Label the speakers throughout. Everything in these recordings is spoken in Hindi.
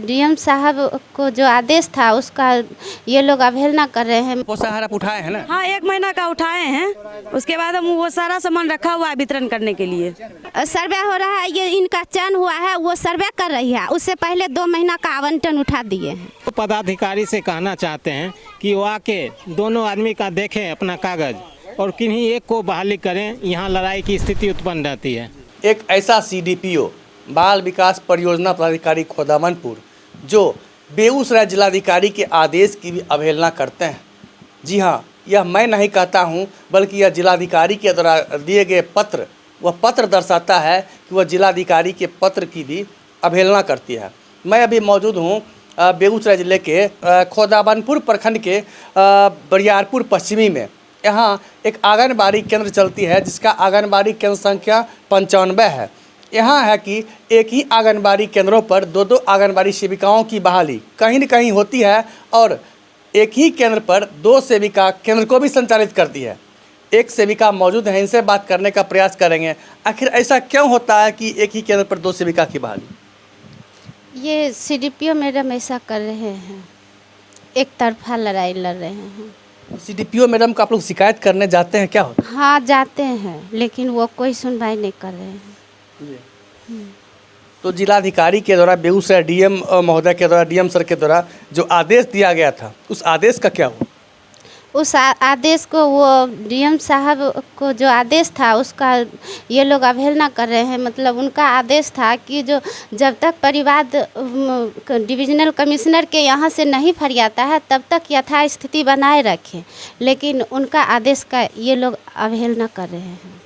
Speaker 1: डीएम साहब को जो आदेश था उसका ये लोग अवहेलना कर रहे हैं।
Speaker 2: वो सहारा आप उठाए हैं ना?
Speaker 3: हाँ, 1 महीना का उठाए हैं। उसके बाद हम वो सारा सामान रखा हुआ है वितरण करने के लिए।
Speaker 1: सर्वे हो रहा है, ये इनका चयन हुआ है, वो सर्वे कर रही है। उससे पहले 2 महीना का आवंटन उठा दिए हैं।
Speaker 4: तो पदाधिकारी से कहना चाहते हैं कि वो आके दोनों आदमी का देखें अपना कागज और किन्हीं एक को बहाली करें। यहाँ लड़ाई की स्थिति उत्पन्न रहती है।
Speaker 2: एक ऐसा सीडीपीओ बाल विकास परियोजना पदाधिकारी खोदामनपुर जो बेगूसराय जिलाधिकारी के आदेश की भी अवहेलना करते हैं। जी हाँ, यह मैं नहीं कहता हूँ, बल्कि यह जिलाधिकारी के द्वारा दिए गए पत्र, वह पत्र दर्शाता है कि वह जिलाधिकारी के पत्र की भी अवहेलना करती है। मैं अभी मौजूद हूँ बेगूसराय जिले के खोदामनपुर प्रखंड के बरियारपुर पश्चिमी में। यहाँ एक आंगनबाड़ी केंद्र चलती है जिसका आंगनबाड़ी केंद्र संख्या 95 है। यहाँ है कि एक ही आंगनबाड़ी केंद्रों पर 2-2 आंगनबाड़ी सेविकाओं की बहाली कहीं न कहीं होती है और एक ही केंद्र पर 2 सेविका केंद्र को भी संचालित करती है। एक सेविका मौजूद है, इनसे बात करने का प्रयास करेंगे। आखिर ऐसा क्यों होता है कि एक ही केंद्र पर 2 सेविका की बहाली?
Speaker 1: ये सीडीपीओ मैडम ऐसा कर रहे हैं, एक तरफा लड़ाई लड़ रहे हैं।
Speaker 2: सीडीपीओ मैडम को आप लोग शिकायत करने जाते हैं क्या होता
Speaker 1: हाँ जाते हैं, लेकिन वो कोई सुनवाई नहीं कर रहे हैं।
Speaker 2: तो जिलाधिकारी के द्वारा बेगूसराय डीएम महोदय के द्वारा, डीएम सर के द्वारा जो आदेश दिया गया था, उस आदेश का क्या हुआ?
Speaker 1: उस आदेश को, वो डीएम साहब को जो आदेश था उसका ये लोग अवहेलना कर रहे हैं। मतलब उनका आदेश था कि जो जब तक परिवाद डिविजनल कमिश्नर के यहाँ से नहीं फरियाता है तब तक यथास्थिति बनाए रखें, लेकिन उनका आदेश का ये लोग अवहेलना कर रहे हैं।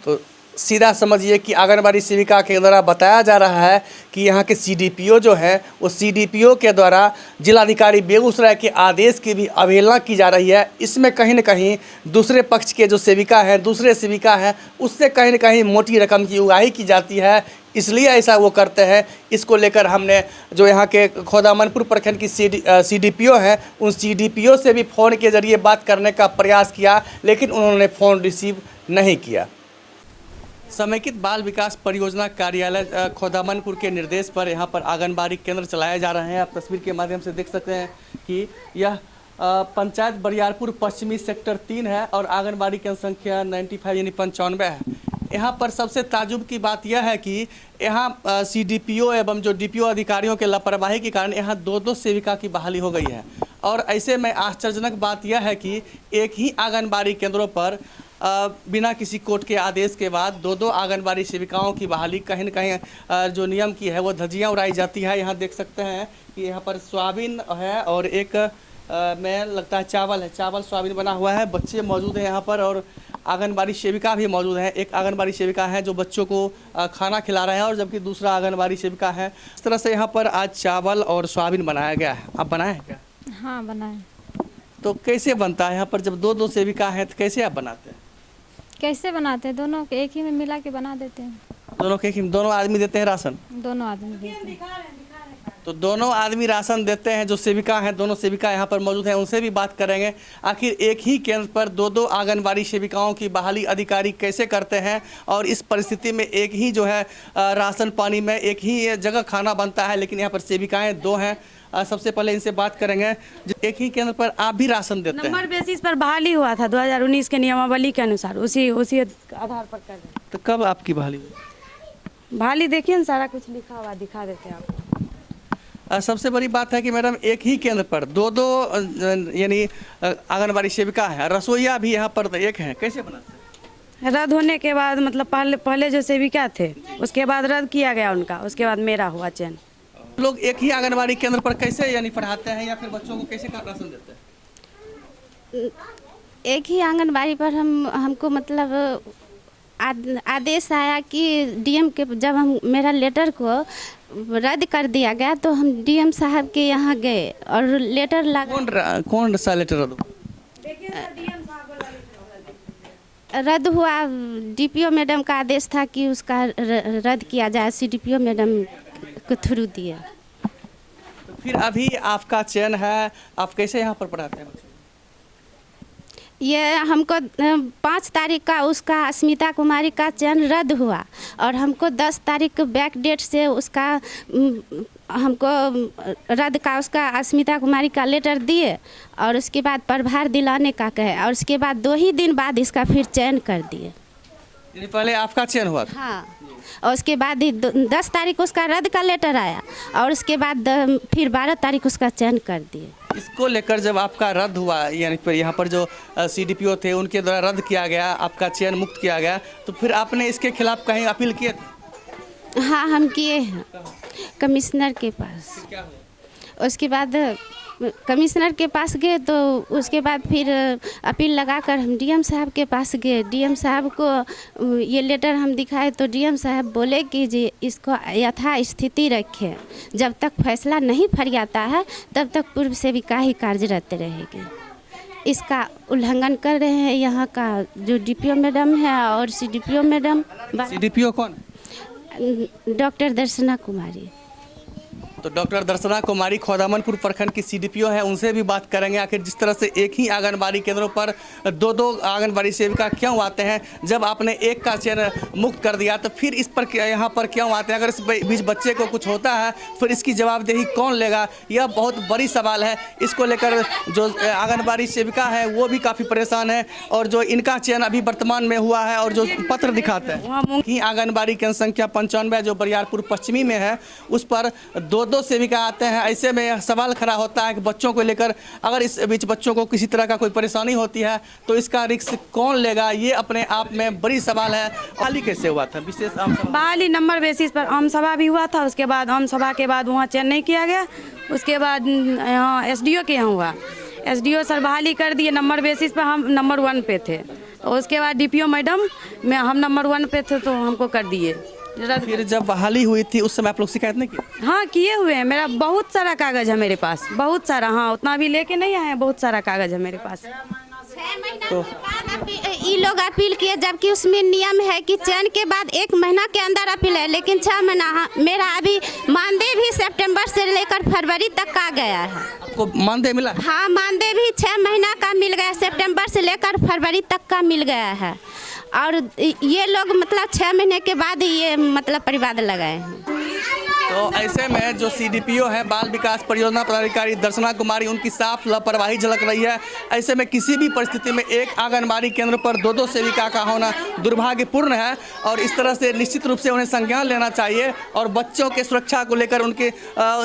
Speaker 2: तो सीधा समझिए कि आंगनबाड़ी सेविका के द्वारा बताया जा रहा है कि यहाँ के सीडीपीओ जो है वो सीडीपीओ के द्वारा जिलाधिकारी बेगूसराय के आदेश की भी अवहेलना की जा रही है। इसमें कहीं न कहीं दूसरे पक्ष के जो सेविका हैं, दूसरे सेविका हैं, उससे कहीं न कहीं मोटी रकम की उगाही की जाती है, इसलिए ऐसा वो करते हैं। इसको लेकर हमने जो यहाँ के खोदामनपुर प्रखंड की सीडीपीओ हैं, उन सीडीपीओ से भी फ़ोन के ज़रिए बात करने का प्रयास किया, लेकिन उन्होंने फ़ोन रिसीव नहीं किया। समेकित बाल विकास परियोजना कार्यालय खोदामनपुर के निर्देश पर यहाँ पर आंगनबाड़ी केंद्र चलाए जा रहे हैं। आप तस्वीर के माध्यम से देख सकते हैं कि यह पंचायत बरियारपुर पश्चिमी सेक्टर 3 है और आंगनबाड़ी केंद्र संख्या 95 यानी 95 है। यहाँ पर सबसे ताजुब की बात यह है कि यहाँ सीडीपीओ एवं जो डीपीओ अधिकारियों के लापरवाही के कारण यहाँ 2-2 सेविका की बहाली हो गई है। और ऐसे में आश्चर्यजनक बात यह है कि एक ही आंगनबाड़ी केंद्रों पर बिना किसी कोर्ट के आदेश के बाद 2-2 आंगनबाड़ी सेविकाओं की बहाली कहीं न कहीं जो नियम की है वो धज्जियाँ उड़ाई जाती है। यहाँ देख सकते हैं कि यहाँ पर सोयाबीन है और एक में लगता है चावल है, चावल सोयाबीन बना हुआ है। बच्चे मौजूद हैं यहाँ पर और आंगनबाड़ी सेविका भी मौजूद हैं। एक आंगनबाड़ी सेविका है जो बच्चों को खाना खिला रहे हैं और जबकि दूसरा आंगनबाड़ी सेविका है। इस तरह से यहाँ पर आज चावल और सोयाबीन बनाया गया है। आप बनाए हैं क्या?
Speaker 5: हाँ बनाए।
Speaker 2: तो कैसे बनता है यहाँ पर? जब 2-2 सेविका हैं तो कैसे आप बनाते हैं?
Speaker 5: कैसे बनाते हैं? दोनों एक ही में मिला के बना देते हैं।
Speaker 2: दोनों के दोनों आदमी देते हैं राशन?
Speaker 5: दोनों आदमी देते हैं।
Speaker 2: तो दोनों आदमी राशन देते हैं। जो सेविका हैं, दोनों सेविका यहाँ पर मौजूद हैं, उनसे भी बात करेंगे। आखिर एक ही केंद्र पर 2-2 आंगनबाड़ी सेविकाओं की बहाली अधिकारी कैसे करते हैं और इस परिस्थिति में एक ही जो है राशन पानी में एक ही जगह खाना बनता है, लेकिन यहाँ पर सेविकाएं 2 हैं। सबसे पहले इनसे बात करेंगे। एक ही केंद्र पर आप भी राशन देते हैं?
Speaker 3: नंबर बेसिस पर बहाली हुआ था 2019 के नियमावली के अनुसार, उसी आधार पर कर रहे हैं।
Speaker 2: तो कब आपकी बहाली हुई?
Speaker 3: बहाली देखिए ना, सारा कुछ लिखा हुआ दिखा देते हैं आपको।
Speaker 2: सबसे बड़ी बात है कि मैडम एक ही केंद्र पर 2-2 यानी आंगनबाड़ी सेविका है, रसोईया भी यहाँ पर एक हैं, कैसे बनाते हैं?
Speaker 3: रद्द होने के बाद मतलब पहले जो सेविका थे उसके बाद रद्द किया गया उनका, उसके बाद मेरा हुआ चयन।
Speaker 2: लोग एक ही आंगनबाड़ी केंद्र पर कैसे यानी पढ़ाते हैं या फिर बच्चों को कैसे राशन देते हैं?
Speaker 1: एक ही आंगनबाड़ी पर हमको मतलब आदेश आया कि डीएम के, जब हम मेरा लेटर को रद्द कर दिया गया तो हम डीएम साहब के यहाँ गए और लेटर लगा।
Speaker 2: कौन सा लेटर रद्द?
Speaker 1: रद्द हुआ, डीपीओ मैडम का आदेश था कि उसका रद्द किया जाए, सीडीपीओ मैडम के थ्रू दिया।
Speaker 2: तो फिर अभी आपका चयन है, आप कैसे यहाँ पर पढ़ाते हैं बच्चों?
Speaker 1: ये हमको 5 तारीख का उसका अस्मिता कुमारी का चयन रद्द हुआ और हमको 10 तारीख बैक डेट से उसका हमको रद्द का उसका अस्मिता कुमारी का लेटर दिए और उसके बाद प्रभार दिलाने का कहे और उसके बाद 2 ही दिन बाद इसका फिर चयन कर दिए।
Speaker 2: यानी पहले आपका चयन हुआ था?
Speaker 1: हाँ, और उसके बाद ही 10 तारीख उसका रद्द का लेटर आया और उसके बाद फिर 12 तारीख उसका चयन कर दिए।
Speaker 2: इसको लेकर जब आपका रद्द हुआ, यानी फिर यहाँ पर जो CDPO थे उनके द्वारा रद्द किया गया, आपका चयन मुक्त किया गया, तो फिर आपने इसके खिलाफ कहीं अपील किए थे?
Speaker 1: हाँ, हम किए हैं कमिश्नर के पास।
Speaker 2: क्या हुआ?
Speaker 1: उसके बाद कमिश्नर के पास गए तो उसके बाद फिर अपील लगाकर हम डीएम साहब के पास गए। डीएम साहब को ये लेटर हम दिखाए तो डीएम साहब बोले कि जी इसको यथा स्थिति रखें, जब तक फैसला नहीं फरियाता है तब तक पूर्व सेविका ही कार्यरत रहेगी। इसका उल्लंघन कर रहे हैं यहाँ का जो DPO मैडम है और CDPO मैडम।
Speaker 2: CDPO कौन?
Speaker 1: डॉक्टर दर्शना कुमारी।
Speaker 2: तो डॉक्टर दर्शना कुमारी खोदामनपुर प्रखंड की CDPO है, उनसे भी बात करेंगे आखिर जिस तरह से एक ही आंगनबाड़ी केंद्रों पर 2-2 आंगनबाड़ी सेविका क्यों आते हैं। जब आपने एक का चयन मुक्त कर दिया तो फिर इस पर यहाँ पर क्यों आते हैं? अगर इस बीच बच्चे को कुछ होता है फिर इसकी जवाबदेही कौन लेगा? यह बहुत बड़ी सवाल है। इसको लेकर जो आंगनबाड़ी सेविका है वो भी काफ़ी परेशान है और जो इनका चयन अभी वर्तमान में हुआ है और जो पत्र दिखाते हैं कि आंगनबाड़ी केंद्र संख्या 95 जो बरियारपुर पश्चिमी में है उस पर 2-2 सेविका आते हैं। ऐसे में सवाल खड़ा होता है कि बच्चों को लेकर अगर इस बीच बच्चों को किसी तरह का कोई परेशानी होती है तो इसका रिस्क कौन लेगा? ये अपने आप में बड़ी सवाल है। हाल ही कैसे हुआ था विशेष आम सभा?
Speaker 3: बहाली नंबर बेसिस पर आम सभा भी हुआ था। उसके बाद आम सभा के बाद वहाँ चयन नहीं किया गया। उसके बाद यहाँ SDO के यहाँ हुआ। SDO सर बहाली कर दिए नंबर बेसिस पर, हम नंबर 1 पे थे। तो उसके बाद DPO मैडम में हम नंबर 1 पे थे तो हमको कर दिए।
Speaker 2: फिर जब बहाली हुई थी उस समय आप लोग शिकायत नहीं की?
Speaker 3: हाँ, किए हुए हैं। मेरा बहुत सारा कागज़ है मेरे पास, बहुत सारा। हाँ, उतना भी लेके नहीं आए हैं, बहुत सारा कागज़ है मेरे पास।
Speaker 1: तो ये लोग अपील किए जबकि उसमें नियम है कि चयन के बाद 1 महीना के अंदर अपील है, लेकिन 6 महीना मेरा अभी मानदेय भी सितंबर से लेकर फरवरी तक का गया है।
Speaker 2: आपको मानदेय मिला?
Speaker 1: हाँ, मानदेय भी 6 महीना का मिल गया, सितंबर से लेकर फरवरी तक का मिल गया है और ये लोग मतलब 6 महीने के बाद ये मतलब परिवाद लगाए हैं।
Speaker 2: तो ऐसे में जो CDPO है बाल विकास परियोजना पदाधिकारी दर्शना कुमारी, उनकी साफ लापरवाही झलक रही है। ऐसे में किसी भी परिस्थिति में एक आंगनबाड़ी केंद्र पर 2-2 सेविका का होना दुर्भाग्यपूर्ण है और इस तरह से निश्चित रूप से उन्हें संज्ञान लेना चाहिए और बच्चों के सुरक्षा को लेकर उनके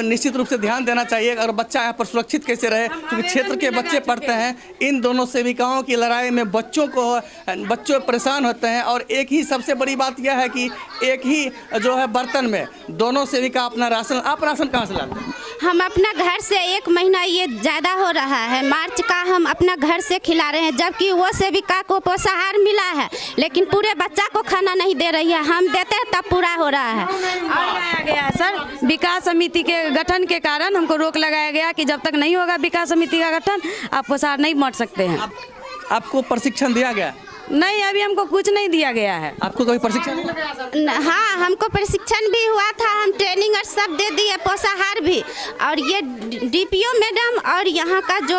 Speaker 2: निश्चित रूप से ध्यान देना चाहिए और बच्चा यहाँ पर सुरक्षित कैसे रहे, क्योंकि क्षेत्र के बच्चे पढ़ते हैं। इन दोनों सेविकाओं की लड़ाई में बच्चों परेशान होते हैं और एक ही सबसे बड़ी बात यह है कि एक ही जो है बर्तन में दोनों सेविका अपना राशन। आप राशन कहाँ से लाते हैं?
Speaker 1: हम अपना घर से 1 महीना ये ज़्यादा हो रहा है, मार्च का हम अपना घर से खिला रहे हैं, जबकि वो सेविका को पोषाहार मिला है लेकिन पूरे बच्चा को खाना नहीं दे रही है। हम देते हैं तब पूरा हो रहा है।
Speaker 3: और लगाया गया है सर, विकास समिति के गठन के कारण हमको रोक लगाया गया कि जब तक नहीं होगा विकास समिति का गठन आप पोषाहार नहीं बांट सकते हैं।
Speaker 2: आपको प्रशिक्षण दिया गया?
Speaker 3: नहीं, अभी हमको कुछ नहीं दिया गया है।
Speaker 2: आपको कभी प्रशिक्षण नहीं लगा?
Speaker 1: हाँ, हमको प्रशिक्षण भी हुआ था, हम ट्रेनिंग और सब दे दिए, पोषाहार भी। और ये DPO मैडम और यहाँ का जो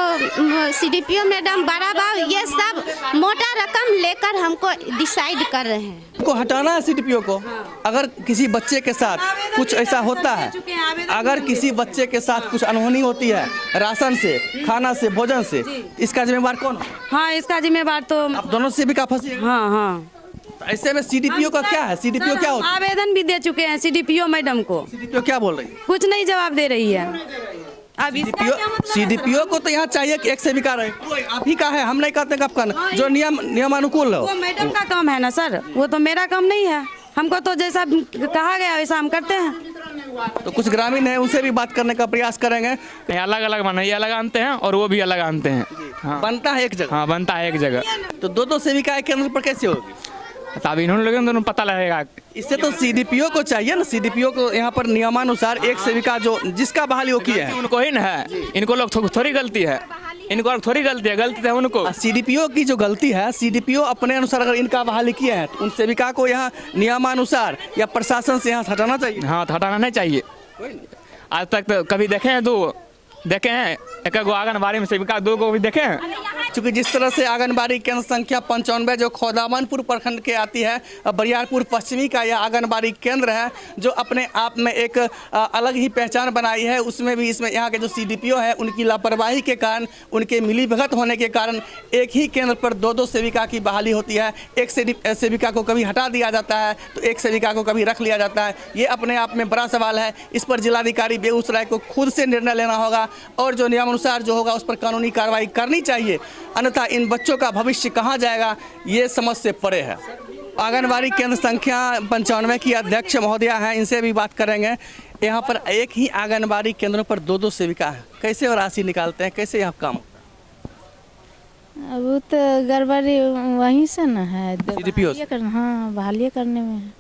Speaker 1: CDPO मैडम बराबर ये सब मोटा रकम लेकर हमको डिसाइड कर रहे हैं।
Speaker 2: को हटाना है CDPO को। अगर किसी बच्चे के साथ कुछ ऐसा होता है, अगर किसी बच्चे के साथ कुछ अनहोनी होती है राशन से, खाना से, भोजन से, इसका जिम्मेवार कौन?
Speaker 3: हाँ, इसका जिम्मेवार तो
Speaker 2: आप दोनों से भी फंसी।
Speaker 3: हाँ हाँ।
Speaker 2: ऐसे में CDPO का क्या है? CDPO क्या होता है?
Speaker 3: आवेदन भी दे चुके हैं CDPO मैडम को।
Speaker 2: CDPO क्या बोल रही है?
Speaker 3: कुछ नहीं जवाब दे रही है। अब
Speaker 2: CDPO को तो यहाँ चाहिए कि एक सेविका रहे। कोई आप ही का है, हम नहीं कहते कब करना, जो नियमानुकूल हो।
Speaker 3: वो मैडम का काम है ना सर, वो तो मेरा काम नहीं है। हमको तो जैसा कहा गया वैसा हम करते हैं।
Speaker 2: तो कुछ ग्रामीण है उनसे भी बात करने का प्रयास करेंगे।
Speaker 6: अलग अलग बना, ये अलग आनते हैं और वो भी अलग आनते हैं। हाँ,
Speaker 2: बनता है एक जगह।
Speaker 6: हाँ, बनता है एक जगह।
Speaker 2: तो 2-2 सेविकाएं केंद्र पर कैसे होगी?
Speaker 6: तो अब इन्होंने लोगों दोनों पता लगेगा।
Speaker 2: इससे तो CDPO को चाहिए ना, CDPO को यहाँ पर नियमानुसार एक सेविका जो जिसका बहाली हो की है
Speaker 6: उनको ही ना है, इनको लोग थोड़ी गलती है, इनको थोड़ी गलती है, गलती है उनको।
Speaker 2: CDPO की जो गलती है, CDPO अपने अनुसार अगर इनका बहाली किए हैं तो उन सेविका को यहाँ नियमानुसार या प्रशासन से यहाँ हटाना चाहिए।
Speaker 6: हाँ, तो हटाना नहीं चाहिए। आज तक तो कभी देखे हैं एक आंगनबाड़ी में सेविका 2 को भी देखे हैं?
Speaker 2: क्योंकि जिस तरह से आंगनबाड़ी केंद्र संख्या 95 जो खोदामनपुर प्रखंड के आती है, बरियारपुर पश्चिमी का यह आंगनबाड़ी केंद्र है जो अपने आप में एक अलग ही पहचान बनाई है। उसमें भी इसमें यहाँ के जो CDPO है उनकी लापरवाही के कारण, उनके मिलीभगत होने के कारण एक ही केंद्र पर 2-2 सेविका की बहाली होती है। एक सेविका को कभी हटा दिया जाता है तो एक सेविका को कभी रख लिया जाता है। ये अपने आप में बड़ा सवाल है। इस पर जिलाधिकारी बेगूसराय को खुद से निर्णय लेना होगा और जो नियमानुसार जो होगा उस पर कानूनी कार्रवाई करनी चाहिए, अन्यथा इन बच्चों का भविष्य कहाँ जाएगा ये समझ से परे है। आंगनबाड़ी केंद्र संख्या 95 की अध्यक्ष महोदया हैं, इनसे भी बात करेंगे। यहाँ पर एक ही आंगनबाड़ी केंद्रों पर 2-2 सेविका हैं, कैसे और राशि निकालते हैं, कैसे यहाँ काम?
Speaker 7: अब वो तो गड़बड़ी वहीं से न है,
Speaker 2: CDPO से?
Speaker 7: हाँ बहाली करने में है।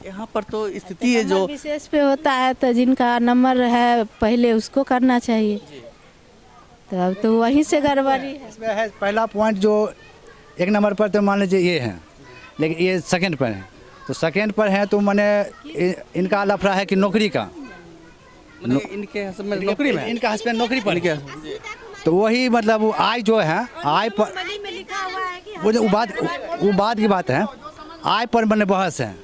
Speaker 2: यहाँ पर तो स्थिति है जो
Speaker 7: विशेष पे होता है तो जिनका नंबर है पहले उसको करना चाहिए, तो अब तो वहीं से गड़बड़ी है।
Speaker 8: इसमें है पहला पॉइंट जो 1 नंबर पर तो मान लीजिए ये है, लेकिन ये सेकंड पर है, तो सेकंड पर है तो मैंने इनका लफड़ा है कि नौकरी का,
Speaker 2: इनके हस्बैंड नौकरी में,
Speaker 8: इनका हस्बैंड नौकरी पर है, तो वही मतलब आय जो है आय पर वो जो वो बात की बात है, आय पर मैंने बहस है,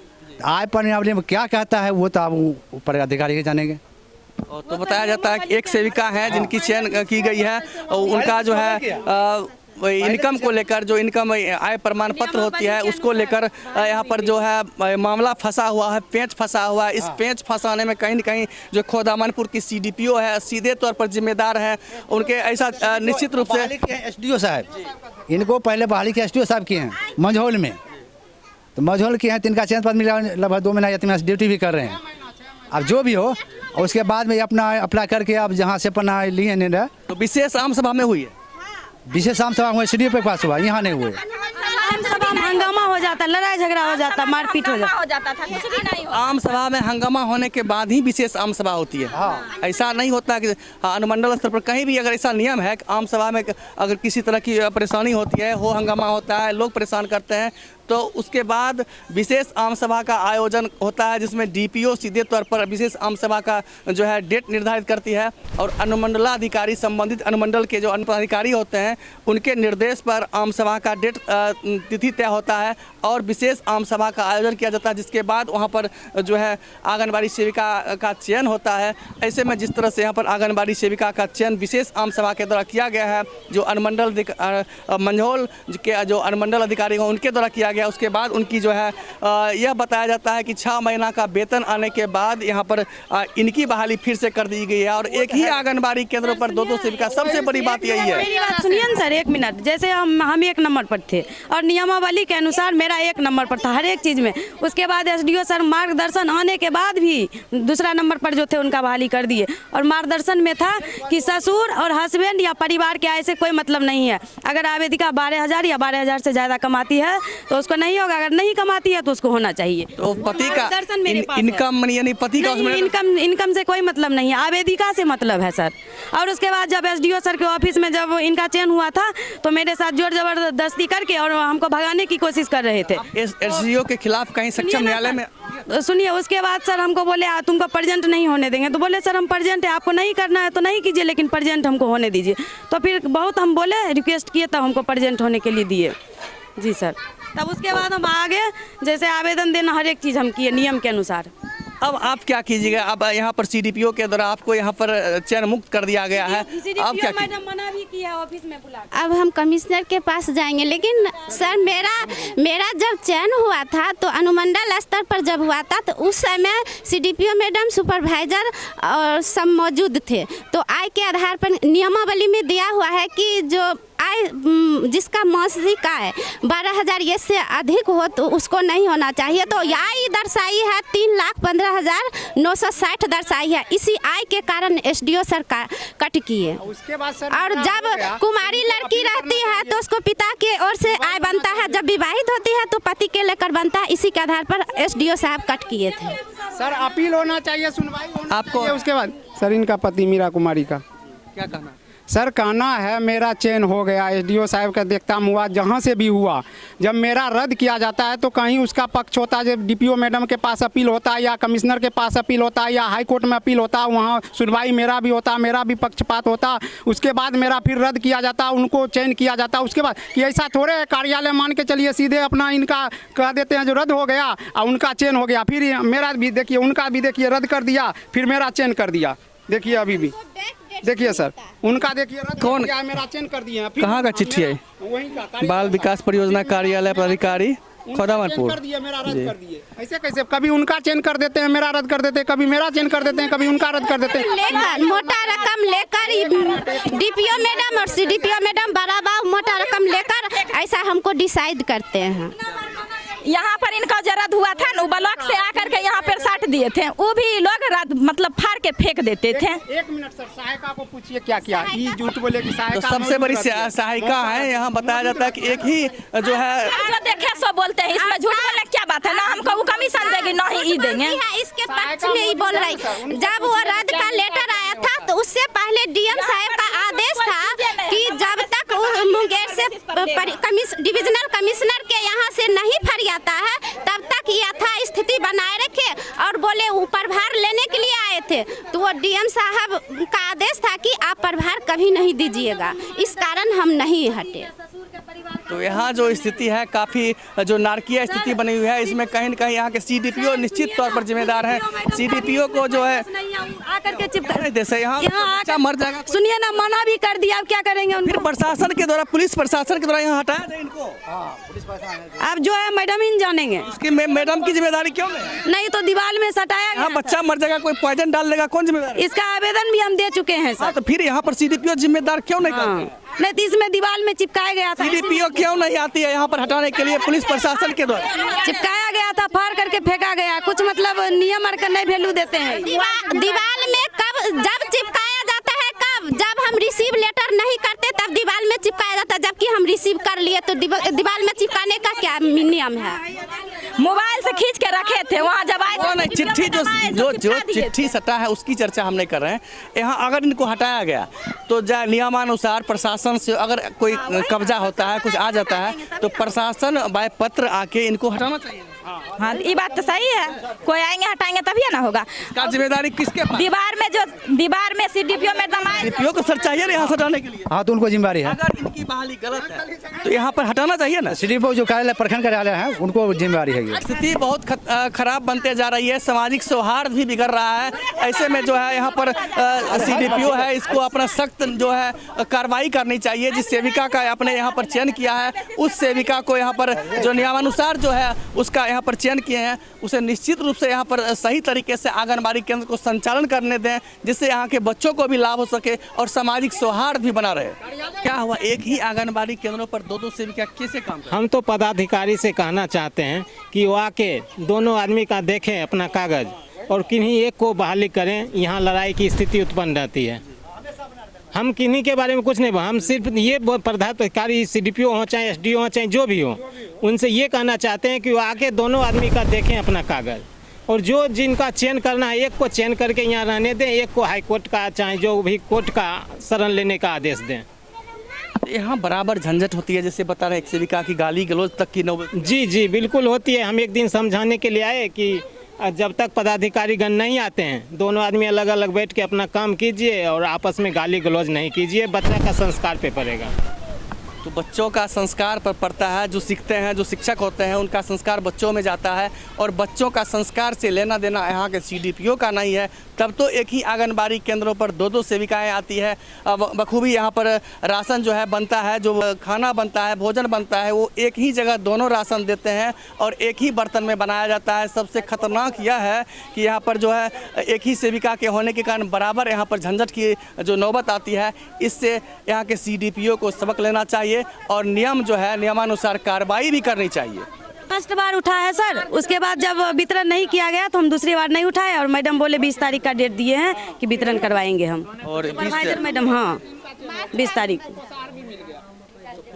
Speaker 8: आय पर नियमावली में क्या कहता है वो तो आप ऊपर अधिकारी के जानेंगे।
Speaker 2: और तो बताया जाता है कि एक सेविका है जिनकी चयन की गई है और उनका जो है इनकम को लेकर, जो इनकम आय प्रमाण पत्र होती है उसको लेकर यहाँ पर जो है मामला फंसा हुआ है, पेंच फंसा हुआ है। इस पेंच फंसाने में कहीं न कहीं जो खोदामनपुर की CDPO है सीधे तौर पर जिम्मेदार हैं। उनके ऐसा निश्चित रूप से
Speaker 8: SDO साहब, इनको पहले बहाली के SDO साहब किए हैं मंझौल में, तो मंझौल किए हैं, तो इनका चयन पद मिला लगभग 2 महीना या 3 महीना ड्यूटी भी कर रहे हैं। अब जो भी हो उसके बाद में अपना अप्लाई करके आप जहाँ से अपना लिए निर्णय,
Speaker 2: तो विशेष आम सभा में हुई है,
Speaker 8: विशेष आम सभा हुए CDPO के पास हुआ, यहाँ नहीं हुए।
Speaker 3: आम सभा में हंगामा हो जाता, लड़ाई झगड़ा हो जाता, मारपीट हो जाता
Speaker 5: था, कुछ भी नहीं
Speaker 2: आम सभा में हंगामा होने के बाद ही विशेष आम सभा होती है। ऐसा नहीं होता कि अनुमंडल स्तर पर कहीं भी अगर ऐसा नियम है कि आम सभा में अगर किसी तरह की परेशानी होती है, हो हंगामा होता है, लोग परेशान करते हैं, तो उसके बाद विशेष आम सभा का आयोजन होता है जिसमें DPO सीधे तौर पर विशेष आम सभा का जो है डेट निर्धारित करती है और अनुमंडलाधिकारी संबंधित अनुमंडल के जो अनुपदाधिकारी होते हैं उनके निर्देश पर आम सभा का डेट तिथि तय होता है और विशेष आम सभा का आयोजन किया जाता है, जिसके बाद वहाँ पर जो है आंगनबाड़ी सेविका का चयन होता है। ऐसे में जिस तरह से यहाँ पर आंगनबाड़ी सेविका का चयन विशेष आम सभा के द्वारा किया गया है, जो अनुमंडल मंझौल के जो अनुमंडल अधिकारी हैं उनके द्वारा किया गया, उसके बाद उनकी जो है यह बताया जाता है कि 6 महीना का वेतन आने के बाद यहाँ पर इनकी बहाली फिर से कर दी गई है और एक ही आंगनबाड़ी केंद्रों पर 2-2 सेविका। सबसे बड़ी बात यही है।
Speaker 3: मेरी बात सुनिए ना सर, 1 मिनट। जैसे हम 1 नंबर पर थे और नियमावली के अनुसार मेरा 1 नंबर पर था हर एक चीज़ में, उसके बाद SDO सर मार्गदर्शन आने के बाद भी दूसरा नंबर पर जो थे उनका बहाली कर दिए और मार्गदर्शन में था कि ससुर और हस्बैंड या परिवार के आय से कोई मतलब नहीं है। अगर आवेदिका 12,000 या 12,000 से ज़्यादा कमाती है तो उसको नहीं होगा, अगर नहीं कमाती है तो उसको होना चाहिए।
Speaker 2: तो पति का इनकम यानी पति का
Speaker 3: इनकम से कोई मतलब नहीं है, आवेदिका से मतलब है सर। और उसके बाद जब SDO सर के ऑफिस में जब इनका चयन हुआ था तो मेरे साथ जोर जबरदस्ती करके और हमको भगाने की कोशिश कर रहे थे।
Speaker 2: SDO के खिलाफ कहीं सक्षम न्यायालय में
Speaker 3: सुनिए, उसके बाद सर हमको बोले तुमको प्रेजेंट नहीं होने देंगे, तो बोले सर हम प्रेजेंट है, आपको नहीं करना है तो नहीं कीजिए, लेकिन प्रेजेंट हमको होने दीजिए। तो फिर बहुत हम बोले, रिक्वेस्ट किए, तब हमको प्रेजेंट होने के लिए दिए। जी सर। तब उसके बाद हम आगे जैसे आवेदन देना हर एक चीज़ हम किए नियम के अनुसार।
Speaker 2: अब आप क्या कीजिएगा? अब यहाँ पर CDPO के द्वारा आपको यहाँ पर चयन मुक्त कर दिया गया है, अब क्या
Speaker 3: मैडम मना भी किया ऑफिस में बुला।
Speaker 1: अब हम कमिश्नर के पास जाएंगे, लेकिन सर मेरा जब चयन हुआ था तो अनुमंडल स्तर पर जब हुआ था तो उस समय CDPO मैडम, सुपरवाइजर और सब मौजूद थे। तो आय के आधार पर नियमावली में दिया हुआ है कि जो आय जिसका मासिक आय 12,000 ये से अधिक हो तो उसको नहीं होना चाहिए। तो आय दर्शाई है 3,15,960 दर्शाई है। इसी आय के कारण SDO सर का कट किए।
Speaker 8: उसके बाद सर
Speaker 1: और जब कुमारी लड़की रहती है तो उसको पिता के ओर से आय बनता है, जब विवाहित होती है तो पति के लेकर बनता है। इसी के आधार पर SDO साहब कट किए थे।
Speaker 9: सर अपील होना चाहिए, सुनवाई होना
Speaker 2: आपको
Speaker 9: चाहिए। उसके बाद सर इनका पति मीरा कुमारी का
Speaker 2: क्या कहना?
Speaker 9: सर कहना है मेरा चेन हो गया, एसडीओ साहब का देखता हुआ जहाँ से भी हुआ, जब मेरा रद्द किया जाता है तो कहीं उसका पक्ष होता है, जब डीपीओ मैडम के पास अपील होता है या कमिश्नर के पास अपील होता है या हाई कोर्ट में अपील होता है, वहाँ सुनवाई मेरा भी होता, मेरा भी पक्षपात होता, उसके बाद मेरा फिर रद्द किया जाता, उनको चेंज किया जाता। उसके बाद कि ऐसा थोड़े है कार्यालय मान के चलिए सीधे अपना इनका कह देते हैं जो रद्द हो गया और उनका चेन हो गया, फिर मेरा भी देखिए उनका भी देखिए रद्द कर दिया, फिर मेरा चेन कर दिया। देखिए अभी भी देखिए सर, उनका देखिए रद्द
Speaker 2: कौन
Speaker 9: कर दिया, मेरा चेन कर दिया।
Speaker 2: कहाँ का चिट्ठी है?
Speaker 9: वहीं का
Speaker 2: बाल विकास परियोजना कार्यालय पदाधिकारी खोदावरपुर।
Speaker 9: कर दिए, मेरा रद्द कर दिए। ऐसे कैसे कभी उनका चेंज कर देते हैं, मेरा रद्द कर देते हैं, कभी मेरा चेंज कर देते हैं, कभी उनका रद्द कर देते हैं।
Speaker 1: लेकर मोटा रकम लेकर डीपीओ मैडम और सीडीपीओ मैडम बराबर मोटा रकम लेकर ऐसा हमको डिसाइड करते हैं।
Speaker 10: यहाँ पर इनका जो रद्द हुआ था ना, ब्लॉक से आकर के यहाँ पर साट दिए थे, वो भी लोग रद्द मतलब फाड़ के फेंक देते थे।
Speaker 9: एक मिनट सर, सहायिका को पूछिए क्या किया, ये झूठ बोले कि
Speaker 2: तो
Speaker 9: सहायिका
Speaker 2: सबसे बड़ी सहायिका है, यहाँ बताया जाता है कि एक ही जो है
Speaker 10: जो देखे सो बोलते हैं, इसमें झूठ बोलने क्या बात है? ना हमको वो कमीशन देगी ना ही ई देंगे।
Speaker 1: इसके पक्ष में ही बोल रही, जब वो रद्द का लेटर आया था तो उससे पहले डीएम साहब का आदेश था कि जब तक मुंगेर से डिविजनल कमिश्नर के यहाँ से नहीं फरियाता है तब तक यथा स्थिति बनाए रखे, और बोले वो प्रभार लेने के लिए आए थे तो वो डीएम साहब का आदेश था कि आप प्रभार कभी नहीं दीजिएगा, इस कारण हम नहीं हटे।
Speaker 2: तो यहाँ जो स्थिति है काफ़ी जो नारकीय स्थिति बनी हुई है, इसमें कहीं न कहीं यहाँ के सीडीपीओ निश्चित तौर पर जिम्मेदार हैं। सीडीपीओ को जो है
Speaker 3: आकर के चिपका
Speaker 2: जैसे यहाँ बच्चा मर जाएगा,
Speaker 3: सुनिए ना, मना भी कर दिया, अब क्या करेंगे उनको?
Speaker 2: फिर प्रशासन के द्वारा, पुलिस प्रशासन के द्वारा यहाँ हटाया जाए इनको।
Speaker 3: अब जो है मैडम ही जानेंगे,
Speaker 2: इसकी मैडम की जिम्मेदारी क्यों
Speaker 3: नहीं तो दीवार में सटाया
Speaker 2: यहाँ बच्चा मर जाएगा, कोई पॉइजन डाल देगा, कौन जिम्मेदार?
Speaker 3: इसका आवेदन भी हम दे चुके हैं सर।
Speaker 2: तो फिर यहाँ पर सीडीपीओ जिम्मेदार क्यों नहीं करते?
Speaker 3: नहीं तो इसमें दीवार में चिपकाया गया था,
Speaker 2: सीडीपीओ क्यों नहीं आती है यहाँ पर हटाने के लिए पुलिस प्रशासन के द्वारा?
Speaker 3: चिपकाया गया था, फाड़ करके फेंका गया, कुछ मतलब नियम और का नहीं वैल्यू देते हैं।
Speaker 1: दीवार में कब जब चिपकाया जाता है, कब जब हम रिसीव लेटर नहीं करते तब दीवार में चिपकाया जाता है, जबकि हम रिसीव कर लिए तो दीवार में चिपकाने का क्या नियम है?
Speaker 10: मोबाइल से खींच के रखे थे, वहाँ जब आए
Speaker 2: वो नहीं, चिट्ठी जो चिट्ठी सटा है उसकी चर्चा हम नहीं कर रहे हैं। यहाँ अगर इनको हटाया गया तो नियमानुसार प्रशासन से अगर कोई कब्जा होता है, कुछ आ जाता है तो प्रशासन बाय पत्र आके इनको हटाना चाहिए।
Speaker 10: हाँ, ये बात तो सही है, कोई आएंगे हटाएंगे तभी ना होगा।
Speaker 2: इसका जिम्मेदारी किसके पास?
Speaker 10: दीवार में सीडीपीओ मैडम आए,
Speaker 2: सीडीपीओ को सर चाहिए ना यहाँ से हटाने के लिए।
Speaker 8: हाँ तो उनको जिम्मेदारी है,
Speaker 2: अगर इनकी बहाली गलत है तो यहाँ पर हटाना चाहिए ना।
Speaker 8: सीडीपीओ जो कार्यालय प्रखंड कार्यालय है उनको जिम्मेदारी है।
Speaker 2: स्थिति बहुत खराब बनते जा रही है, सामाजिक सौहार्द भी बिगड़ रहा है। ऐसे में जो है यहाँ पर सीडीपीओ है, इसको अपना सख्त जो है कार्रवाई करनी चाहिए। जिस सेविका का आपने यहाँ पर चयन किया है उस सेविका को यहाँ पर जो नियमानुसार जो है उसका यहाँ पर चयन किए हैं उसे निश्चित रूप से यहाँ पर सही तरीके से आंगनबाड़ी केंद्र को संचालन करने दें, जिससे यहाँ के बच्चों को भी लाभ हो सके और सामाजिक सौहार्द भी बना रहे। क्या हुआ, एक ही आंगनबाड़ी केंद्रों पर दो सेविका कैसे काम करें?
Speaker 4: हम तो पदाधिकारी से कहना चाहते हैं कि वो आके दोनों आदमी का देखें अपना कागज और किन्हीं एक को बहाली करें, यहाँ लड़ाई की स्थिति उत्पन्न रहती है। हम किन्हीं के बारे में कुछ नहीं, हम सिर्फ ये पदाधिकारी सीडीपीओ हो चाहे एसडीओ हो चाहे जो भी हो, उनसे ये कहना चाहते हैं कि वो आके दोनों आदमी का देखें अपना कागज, और जो जिनका चयन करना है एक को चयन करके यहाँ रहने दें, एक को हाई कोर्ट का चाहे जो भी कोर्ट का शरण लेने का आदेश दें।
Speaker 2: यहाँ बराबर झंझट होती है, जैसे बता रहे एक सेविका की गाली गलौज तक की नौबत।
Speaker 4: जी बिल्कुल होती है। हम एक दिन समझाने के लिए आए कि जब तक पदाधिकारी गण नहीं आते हैं दोनों आदमी अलग अलग बैठ के अपना काम कीजिए और आपस में गाली गलौज नहीं कीजिए, बच्चा का संस्कार पे पड़ेगा।
Speaker 2: तो बच्चों का संस्कार पर पड़ता है, जो सीखते हैं, जो शिक्षक होते हैं उनका संस्कार बच्चों में जाता है, और बच्चों का संस्कार से लेना देना यहाँ के सीडीपीओ का नहीं है। तब तो एक ही आंगनबाड़ी केंद्रों पर दो सेविकाएं आती है, बखूबी यहाँ पर राशन जो है बनता है, जो खाना बनता है, भोजन बनता है, वो एक ही जगह दोनों राशन देते हैं और एक ही बर्तन में बनाया जाता है। सबसे खतरनाक यह है कि यहाँ पर जो है एक ही सेविका के होने के कारण बराबर यहाँ पर झंझट की जो नौबत आती है। इससे यहाँ के सीडीपीओ को सबक लेना चाहिए और नियम जो है नियमानुसार कार्रवाई भी करनी चाहिए।
Speaker 3: फर्स्ट बार उठा है सर, उसके बाद जब वितरण नहीं किया गया तो हम दूसरी बार नहीं उठाए, और मैडम बोले 20 तारीख का डेट दिए हैं कि वितरण करवाएंगे हम।
Speaker 2: और
Speaker 3: सुपरवाइजर मैडम, हाँ 20 तारीख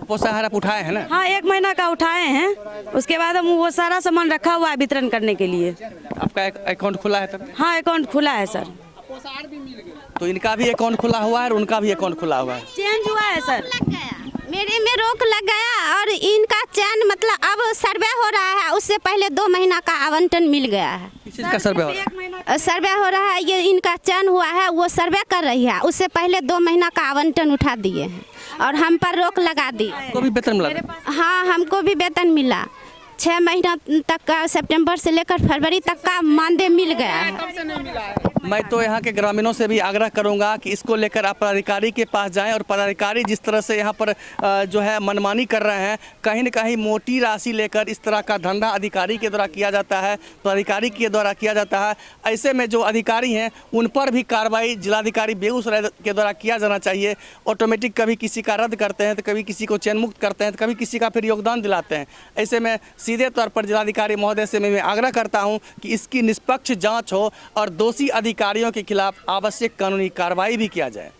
Speaker 2: पोषाहार आप उठाए हैं ना?
Speaker 3: हाँ, 1 महीना का उठाए हैं, उसके बाद हम वो सारा सामान रखा हुआ है वितरण करने के लिए।
Speaker 2: आपका अकाउंट खुला है तब?
Speaker 3: हाँ, अकाउंट खुला है सर।
Speaker 9: कोषार भी मिल गए।
Speaker 2: तो इनका भी अकाउंट खुला हुआ है और उनका भी अकाउंट खुला हुआ है।
Speaker 3: चेंज हुआ है सर।
Speaker 1: लग गया, मेरे में रोक लग गया और इनका चयन मतलब अब सर्वे हो रहा है, उससे पहले 2 महीना का आवंटन मिल गया है।
Speaker 2: किस चीज़ का सर्वे हो रहा है?
Speaker 1: सर्वे हो रहा है, ये इनका चयन हुआ है, वो सर्वे कर रही है, उससे पहले 2 महीना का आवंटन उठा दिए हैं और हम पर रोक लगा दी।
Speaker 2: को भी वेतन मिला?
Speaker 1: हाँ, हमको भी वेतन मिला। 6 महीना तक का, सितंबर से लेकर फरवरी तक का मानदेय मिल गया है।
Speaker 2: मैं तो यहाँ के ग्रामीणों से भी आग्रह करूँगा कि इसको लेकर आप पदाधिकारी के पास जाएं और पदाधिकारी जिस तरह से यहाँ पर जो है मनमानी कर रहे हैं, कहीं न कहीं मोटी राशि लेकर इस तरह का धंधा अधिकारी के द्वारा किया जाता है, पदाधिकारी के द्वारा किया जाता है। ऐसे में जो अधिकारी हैं उन पर भी कार्रवाई जिलाधिकारी बेगूसराय के द्वारा किया जाना चाहिए। ऑटोमेटिक कभी किसी का रद्द करते हैं तो कभी किसी को चयन मुक्त करते हैं तो कभी किसी का फिर योगदान दिलाते हैं। ऐसे में सीधे तौर पर जिलाधिकारी महोदय से मैं आग्रह करता हूँ कि इसकी निष्पक्ष जाँच हो और दोषी अधिकारियों के खिलाफ आवश्यक कानूनी कार्रवाई भी किया जाए।